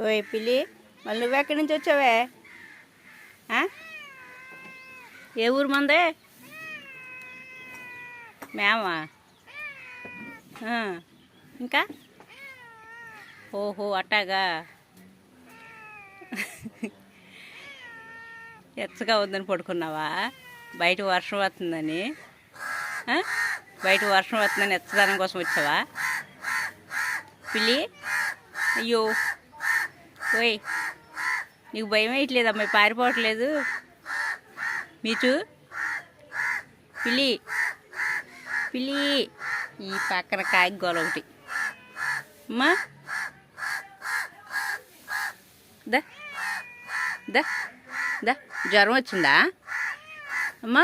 ఓయ్ పిల్లి, మళ్ళీ నువ్వెక్కడి నుంచి వచ్చావే? ఏ ఊరు మందే? మేమా? ఇంకా ఓహో అట్టాగా. ఎచ్చగా ఉందని పడుకున్నావా? బయట వర్షం వస్తుందని ఎచ్చదనం కోసం వచ్చావా పిల్లి? అయ్యో ఓయ్, నీకు భయం వేయట్లేదమ్మా? పారిపోవట్లేదు మీచు? పిల్లి పిల్లి, ఈ పక్కన కాయగోల ఒకటి అమ్మా. దా దా దా, జ్వరం వచ్చిందా అమ్మా?